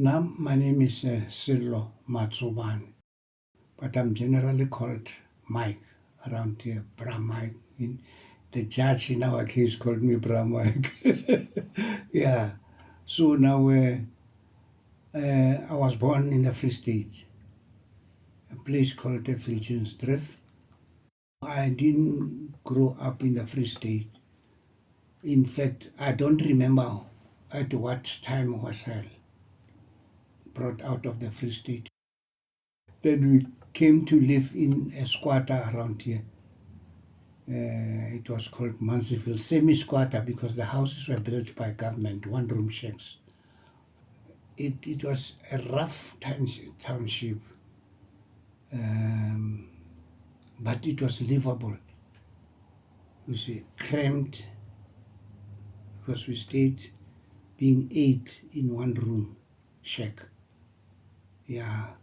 Now, my name is Mike Matsobane, but I'm generally called Mike around here, Bra Mike. The judge in our case called me Bra Mike. Yeah. So now I was born in the Free State, a place called the Viljoensdrift. I didn't grow up in the Free State. In fact, I don't remember at what time was I brought out of the Free State. Then we came to live in a squatter around here. It was called Mansfield, semi-squatter, because the houses were built by government, one-room shacks. It was a rough township, but it was livable. You see, cramped, because we stayed being 8 in one room shack. Yeah.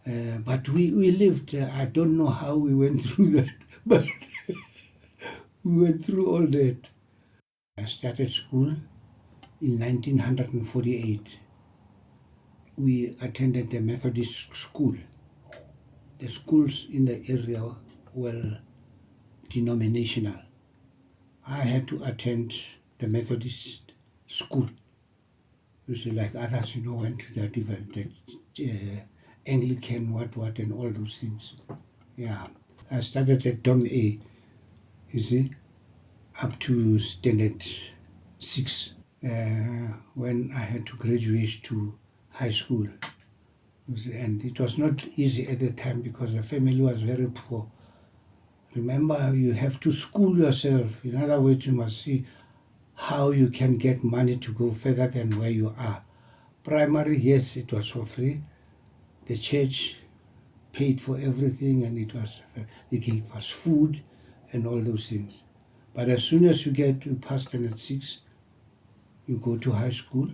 But we lived, I don't know how we went through that, but we went through all that. I started school in 1948. We attended the Methodist school. The schools in the area were denominational. I had to attend the Methodist school. You see, like others, went to the Anglican, what, and all those things. Yeah. I started at Dom A, you see, up to standard 6, when I had to graduate to high school. You see, and it was not easy at the time because the family was very poor. Remember, you have to school yourself. In other words, you must see how you can get money to go further than where you are. Primary, yes, it was for free. The church paid for everything, and they gave us food and all those things. But as soon as you get to past standard 6, you go to high school,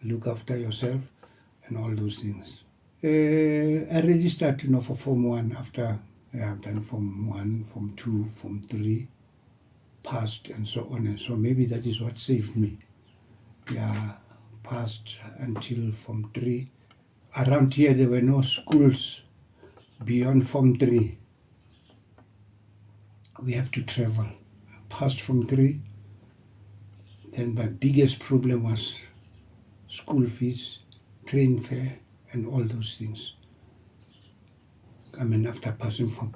look after yourself, and all those things. I registered, for Form 1 after I've done Form 1, Form 2, Form 3, passed, and so on and so. Maybe that is what saved me. Yeah, passed until Form 3. Around here, there were no schools beyond Form 3. We have to travel. Passed Form 3. Then my biggest problem was school fees, train fare, and all those things. After passing Form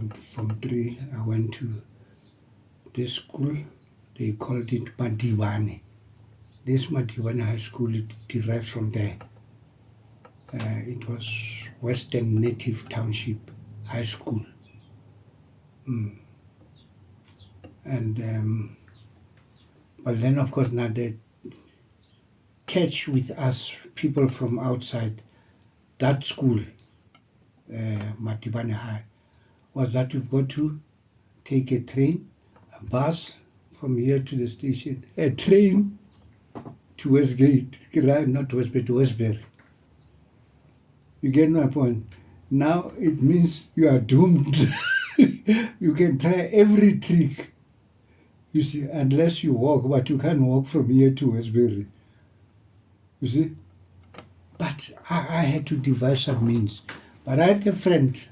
3, I went to this school. They called it Madibane. This Madibane High School, it derived from there. It was Western Native Township High School. And but then, of course, now the catch with us people from outside that school, Madibane High, was that you've got to take a train, a bus from here to the station, a train to Westgate, not Westgate, to Westbury. You get my point? Now it means you are doomed. You can try every trick, you see, unless you walk, but you can't walk from here to Westbury. You see? But I had to devise some means. But I had a friend.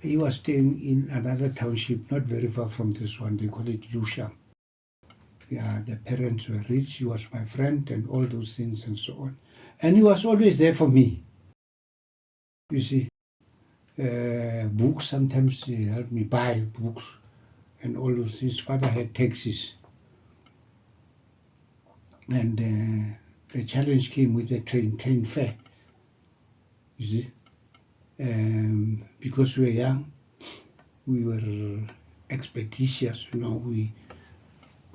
He was staying in another township, not very far from this one. They call it Lusham. Yeah, the parents were rich. He was my friend and all those things and so on. And he was always there for me. You see, books, sometimes he helped me buy books and all those. His father had taxis. And the challenge came with the train fare, you see. Because we were young, we were expeditious, we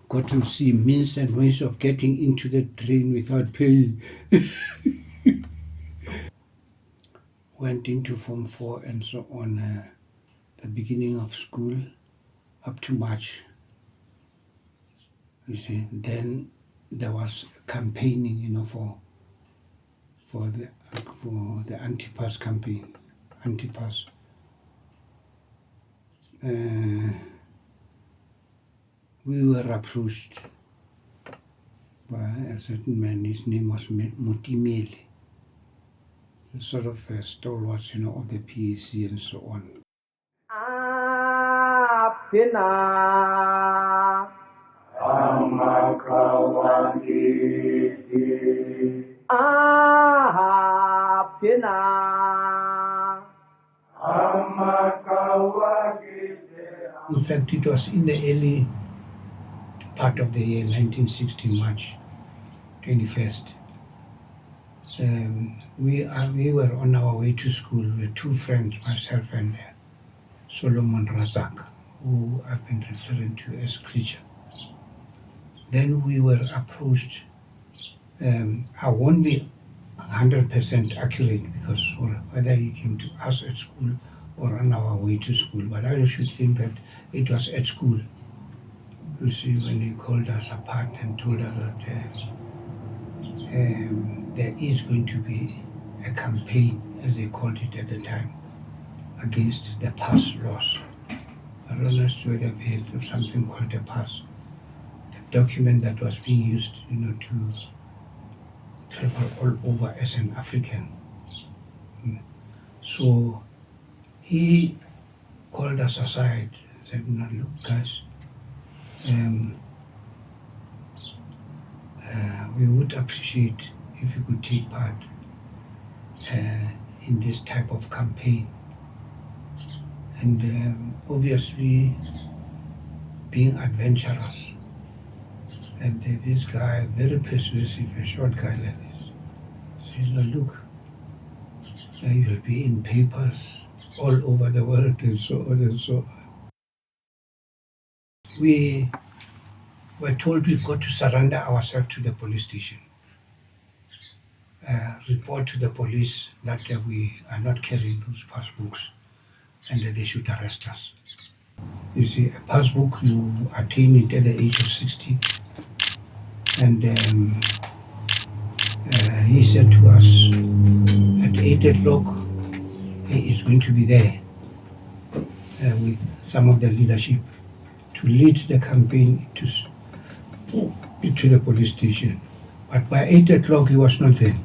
got to see means and ways of getting into the train without paying. Went into Form 4 and so on, the beginning of school up to March. You see, then there was campaigning, for the anti-pass campaign, anti-pass. We were approached by a certain man. His name was Motimele, the sort of stalwarts, of the PAC and so on. In fact, it was in the early part of the year, 1960, March 21st. We were on our way to school with two friends, myself and Solomon Razak, who I've been referring to as Creature. Then we were approached. I won't be 100% accurate because whether he came to us at school or on our way to school, but I should think that it was at school. You see, when he called us apart and told us that there is going to be a campaign, as they called it at the time, against the pass laws. I don't know whether they've heard of something called the pass, the document that was being used, to travel all over as an African. So he called us aside and said, "No, look, guys, we would appreciate if you could take part in this type of campaign." And obviously, being adventurous, and this guy, very persuasive, a short guy like this, says, "No, look, you'll be in papers all over the world," and so on and so on. We were told we've got to surrender ourselves to the police station, report to the police that we are not carrying those passbooks and that they should arrest us. You see, a passbook, you attain it at the age of 60. And he said to us, at 8 o'clock, he is going to be there with some of the leadership to lead the campaign into the police station. But by 8 o'clock, he was not there.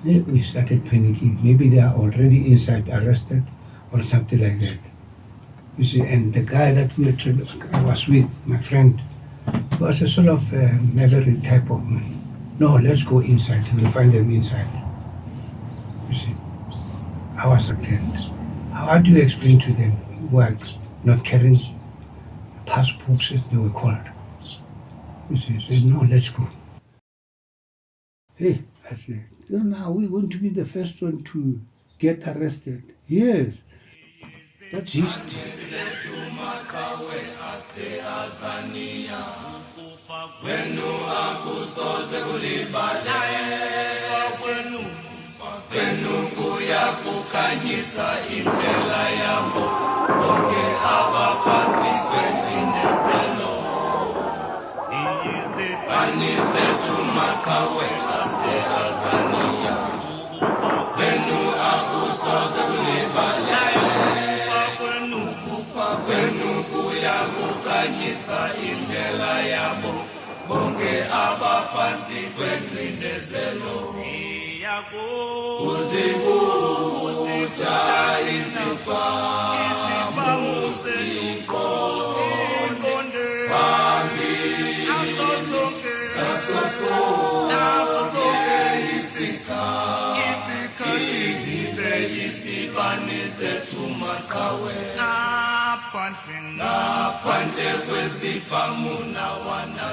We started panicking. Maybe they are already inside, arrested, or something like that. You see, and the guy that I was with, my friend, was a sort of maverick type of man. "No, let's go inside. We'll find them inside." You see, I was attend. How do you explain to them who are not carrying passbooks, as they were called? You see, said, "No, let's go." Hey, I said, "Now we're going to be the first one to get arrested." Yes, that's history.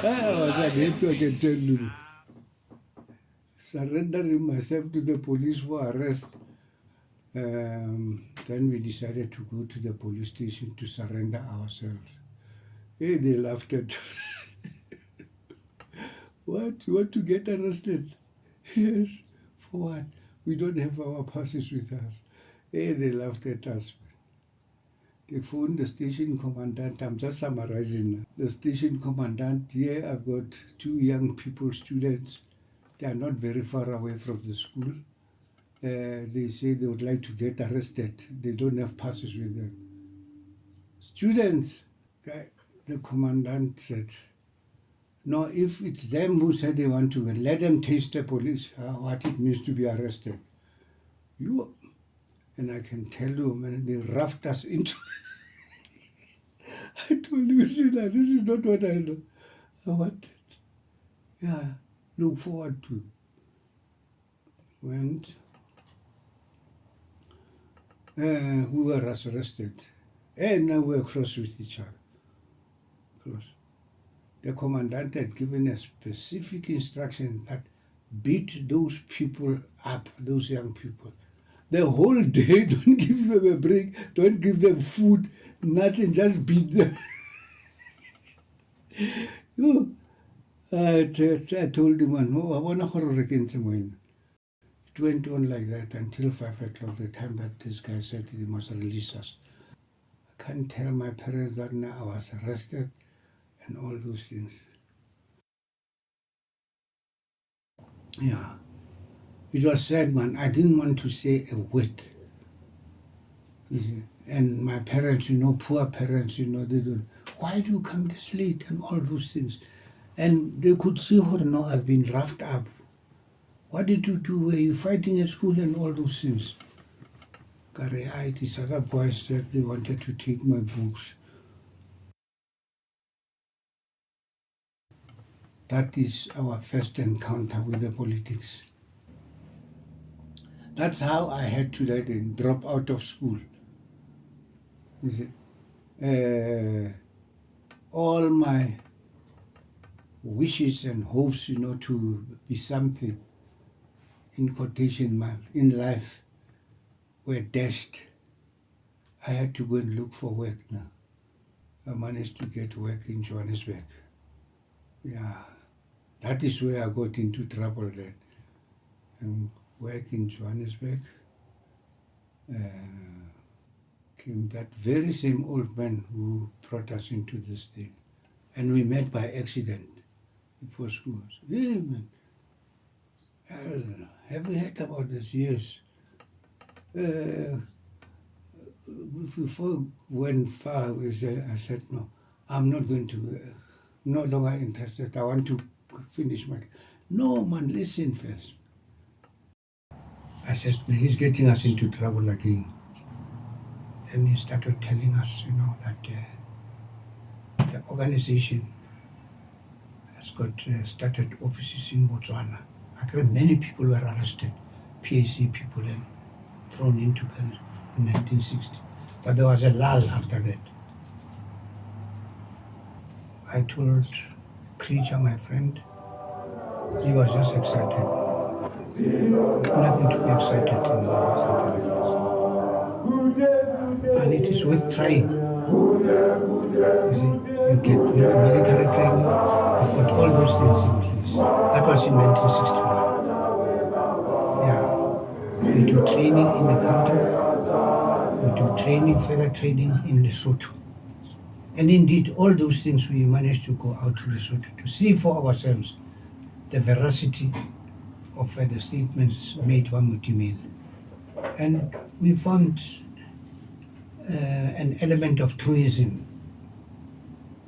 I was happy, I can tell you. Surrendering myself to the police for arrest. Then we decided to go to the police station to surrender ourselves. Hey, they laughed at us. "What? You want to get arrested?" "Yes." "For what?" "We don't have our passes with us." Hey, they laughed at us. They phoned the station commandant. I'm just summarizing now. The station commandant, here I've got 2 young people, students. They are not very far away from the school. They say they would like to get arrested. They don't have passes with them. "Students," the commandant said, No, if it's them who said they want to, let them taste the police, what it means to be arrested. You, and I can tell you, man, they roughed us into. I told you, see, this is not what I wanted. Yeah, look forward to. Went. We were arrested, and now we were cross with each other. Cross. The commandant had given a specific instruction that beat those people up, those young people. The whole day, don't give them a break, don't give them food, nothing, just beat them. I told him, it went on like that until 5 o'clock, the time that this guy said he must release us. I can't tell my parents that now I was arrested and all those things. Yeah. It was sad, man. I didn't want to say a word. You see? And my parents, poor parents, they don't, why do you come this late and all those things? And they could see, no, I've been roughed up. What did you do? Were you fighting at school and all those things? These other boys that they wanted to take my books. That is our first encounter with the politics. That's how I had to then drop out of school. You see? All my wishes and hopes, to be something, in quotation mark, in life, were dashed. I had to go and look for work now. I managed to get work in Johannesburg. Yeah, that is where I got into trouble then. And work in Johannesburg, came that very same old man who brought us into this thing. And we met by accident before school. Hey, man, have you heard about this? Yes. Before we went far, I said, no, I'm not going to, no longer interested. I want to finish my. No, man, listen first. I said, he's getting us into trouble again. And he started telling us, that the organization has got started offices in Botswana. I think many people were arrested, PAC people, and thrown into prison in 1960. But there was a lull after that. I told Creature, my friend, he was just excited. Nothing to be excited in something like this. And it is worth trying. You see, you get military training, you've got all those things in place. That was in 1961. Yeah. We do training in the country, we do training, further training in Lesotho. And indeed, all those things we managed to go out to Lesotho to see for ourselves the veracity of the statements made by Mutimile. And we found an element of treason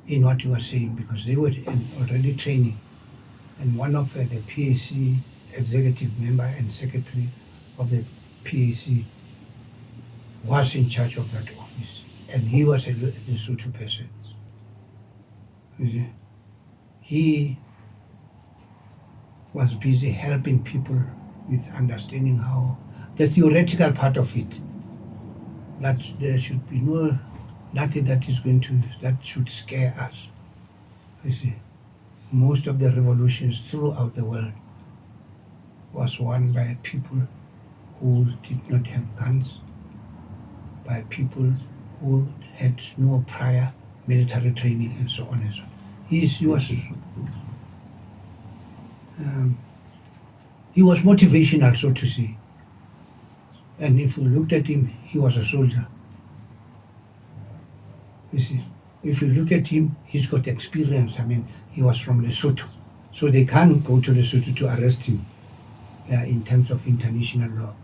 in what you were saying, because they were already training. And one of the PAC executive member and secretary of the PAC was in charge of that office. And he was a Lesotho person. You see? He was busy helping people with understanding how the theoretical part of it, that there should be nothing that should scare us. You see, most of the revolutions throughout the world was won by people who did not have guns, by people who had no prior military training and so on and so on. He was motivational, so to say. And if you looked at him, he was a soldier. You see, if you look at him, he's got experience. I mean, he was from Lesotho. So they can't go to Lesotho to arrest him in terms of international law.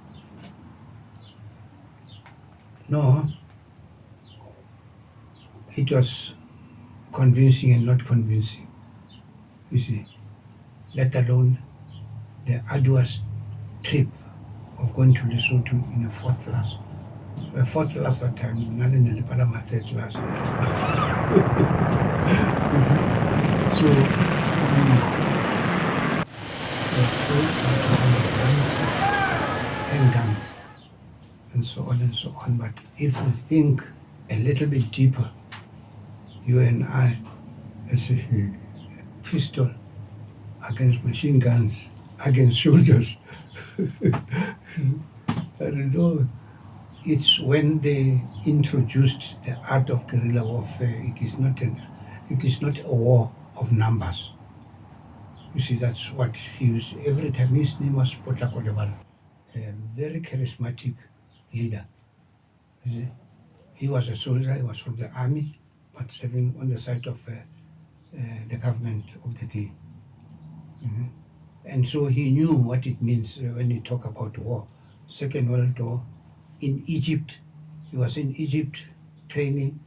No, it was convincing and not convincing. you see, let alone the arduous trip of going to Lesotho in a fourth class. A fourth class that time, not in the Palama third class. You see? So we were told to handle guns and so on and so on. But if we think a little bit deeper, you and I, as a pistol against machine guns, against soldiers, I don't know. It's when they introduced the art of guerrilla warfare. It is not a war of numbers. You see, that's what he used. Every time his name was Potakodebal, a very charismatic leader. You see, he was a soldier. He was from the army, but serving on the side of the government of the day. Mhm. And so he knew what it means when you talk about war. Second World War. In Egypt, he was in Egypt training.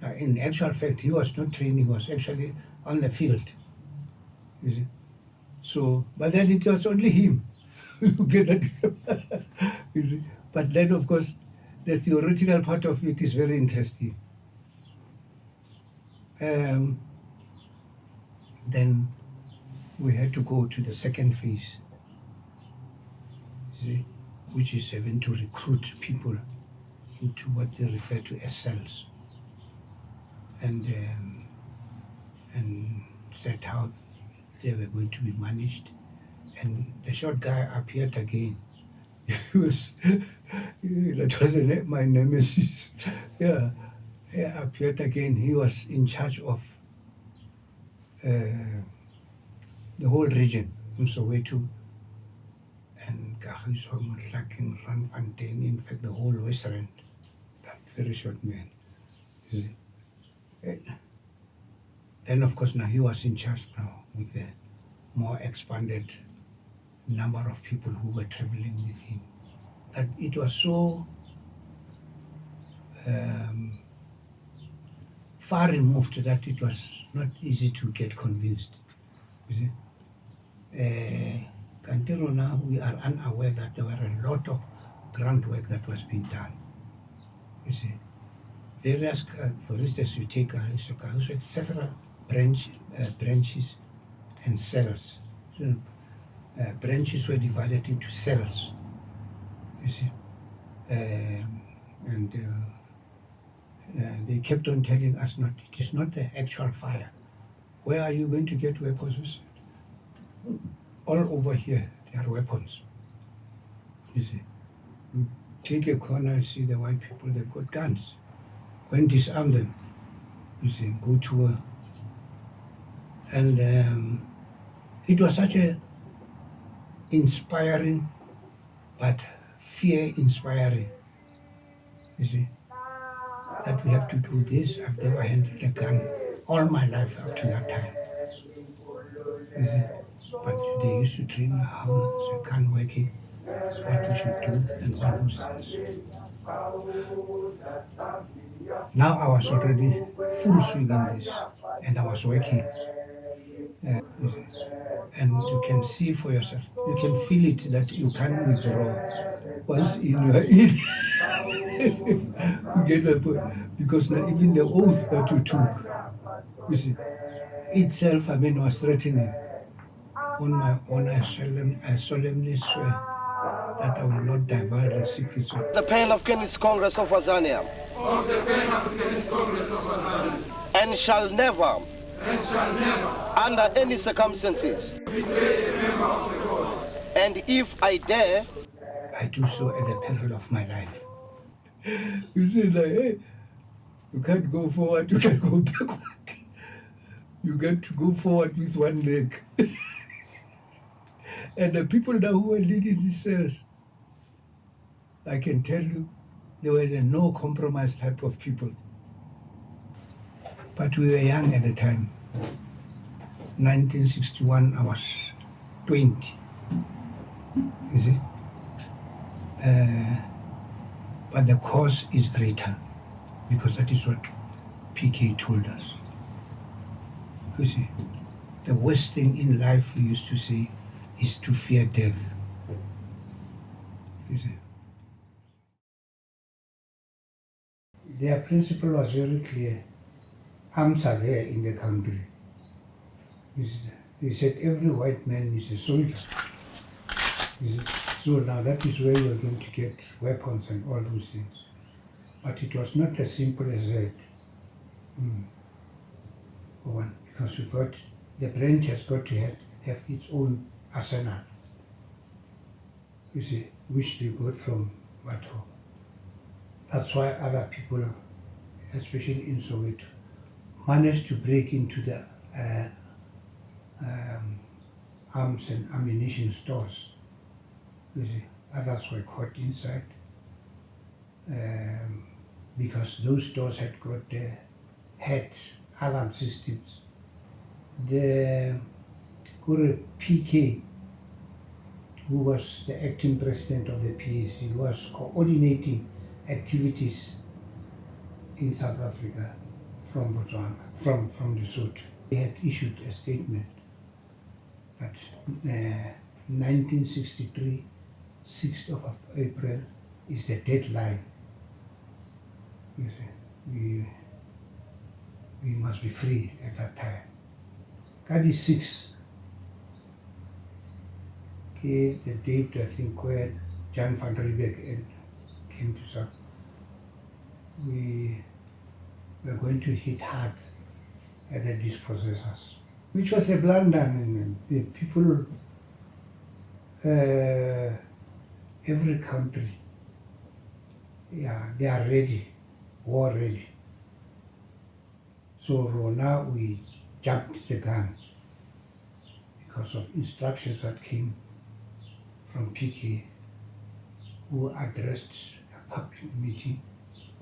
In actual fact, he was not training, he was actually on the field. You see? So, but then it was only him. You get that? You see? But then, of course, the theoretical part of it is very interesting. Then we had to go to the second phase, you see, which is having to recruit people into what they refer to as cells, and set how they were going to be managed. And the short guy appeared again. He was that was my nemesis. Yeah, he appeared again. He was in charge of the whole region, from Soweto and Kagiso, Motlaking, Randfontein, in fact, the whole West Rand, that very short man. You see. Then, of course, now he was in charge now with a more expanded number of people who were traveling with him. That it was so far removed that it was not easy to get convinced. You see. Kantiro now, we are unaware that there were a lot of groundwork that was being done. You see, various, for instance, you take several branches and cells. So, branches were divided into cells. You see, and they kept on telling us, not it is not the actual fire. Where are you going to get weapons? All over here, there are weapons. You see, you take a corner, you see the white people, they've got guns. Go and disarm them. You see, go to war. And it was such a inspiring, but fear-inspiring, you see, that we have to do this. I've never handled a gun all my life up to that time. You see. But they used to train how the gun working, what we should do, and all those things. Now I was already full swing in this, and I was working. And you can see for yourself, you can feel it that you can't withdraw. Once in, you are in. You get that point? Because now even the oath that you took, you see, itself, was threatening. On my honor, I solemnly swear that I will not divulge the secrets of the Pan-Africanist Congress of Azania. And shall never, under any circumstances, and if I dare, I do so at the peril of my life. You say, like, hey, you can't go forward, you can't go backward. You got to go forward with one leg. And the people now who were leading these cells, I can tell you, they were the no compromise type of people. But we were young at the time. 1961, I was 20. You see? But the cause is greater, because that is what PK told us. You see? the worst thing in life, we used to say, is to fear death. You see. Their principle was very clear. Arms are there in the country. You see, they said every white man is a soldier. You see. So now that is where you're going to get weapons and all those things. But it was not as simple as that. One, because we thought the branch has got to have its own arsenal. You see, which they got from Bethal. That's why other people, especially in Soweto, managed to break into the arms and ammunition stores. You see, others were caught inside because those stores had got had alarm systems. The PK, who was the acting president of the PAC, was coordinating activities in South Africa from Botswana, from Lesotho. They had issued a statement that 1963, 6th of April, is the deadline. You see, we must be free at that time. Kadi 6, okay, the date I think where Jan van Riebeeck came to South. We were going to hit hard at the dispossessors, which was a blunder. And the people, every country, yeah, they are ready, war ready. So now we jumped the gun because of instructions that came from PK, who addressed a public meeting,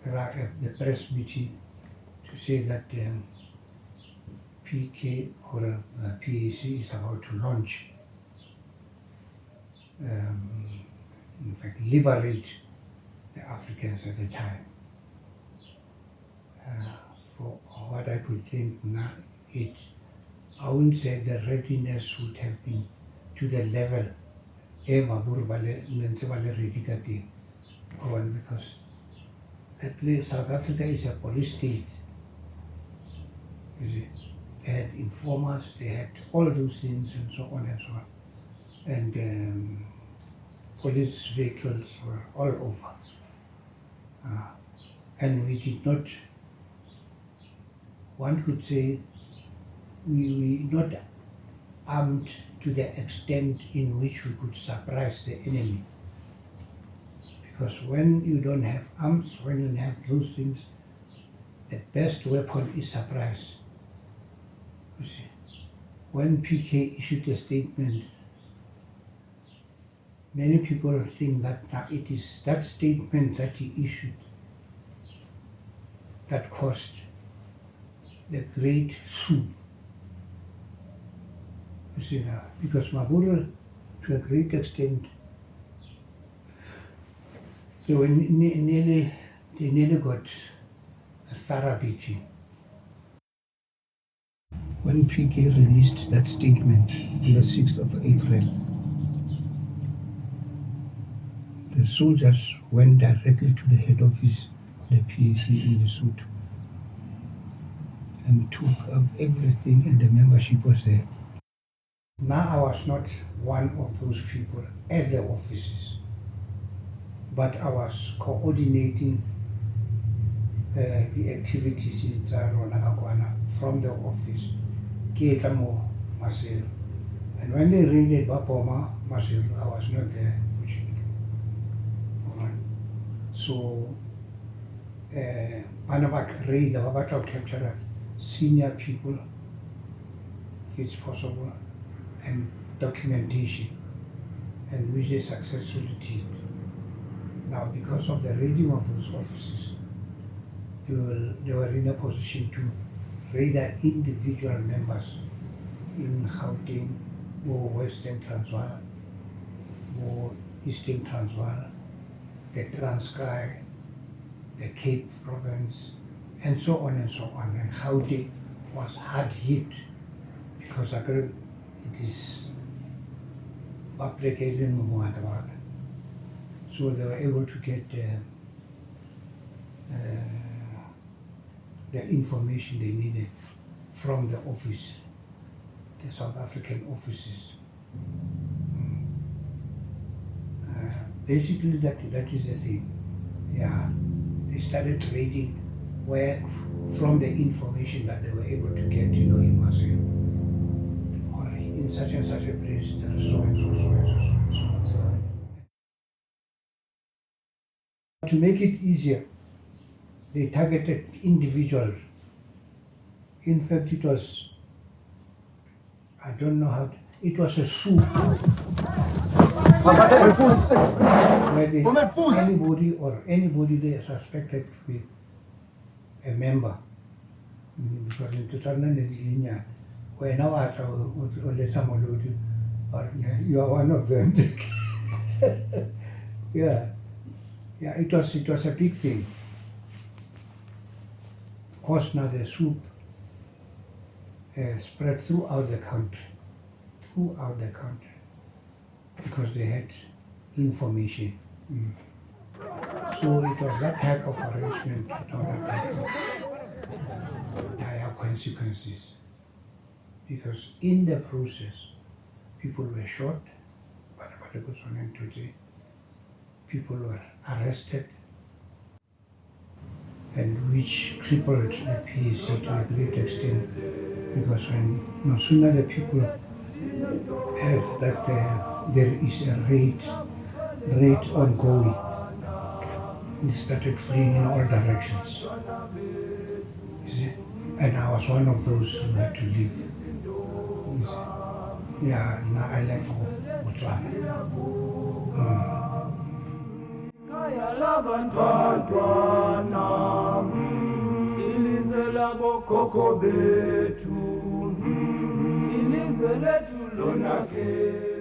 the press meeting, to say that PK or PAC is about to launch, in fact, liberate the Africans at the time. For what I could think now, I wouldn't say the readiness would have been to the level because that place, South Africa, is a police state. You see, they had informers, they had all those things and so on and so on. And police vehicles were all over. And we did not, one could say, we not armed to the extent in which we could surprise the enemy. Because when you don't have arms, when you don't have those things, the best weapon is surprise. You see, when PK issued a statement, many people think that it is that statement that he issued that caused the great coup. You see now, because Maburu, to a great extent, they nearly got a thorough beating. When PK released that statement on the 6th of April, the soldiers went directly to the head office of the PAC in Lesotho and took up everything, and the membership was there. Now I was not one of those people at the offices, but I was coordinating the activities in Nkgadima from the office. And when they raided Bapoma, I was not there. So, Panabak raid, the Babato captured us, senior people, if it's possible, and documentation, and which they successfully did. Now, because of the raiding of those offices, they were in a position to raid individual members in Gauteng, or Western Transvaal, or Eastern Transvaal, the Transkei, the Cape Province, and so on and so on. And Gauteng was hard hit because it is replicated. So they were able to get the information they needed from the office, the South African offices. Basically, that is the thing. Yeah, they started raiding where from the information that they were able to get, in Marseille, or in such and such a place, there is so and so, so and so, so and so. To make it easier, they targeted individuals. In fact, it was, I don't know how, it was a soup. Where anybody they are suspected to be a member. Because in 2009, when I was you are one of them. Yeah, it was a big thing. Of course, now the soup spread throughout the country, because they had information. So it was that type of arrangement, that type of dire consequences. Because in the process, people were shot, people were arrested, and which crippled the PAC to a great extent, because when no sooner the people heard that there is a raid ongoing, they started fleeing in all directions. You see? And I was one of those who had to leave. Yeah, now I left for Botswana. Ilizwe letu lonake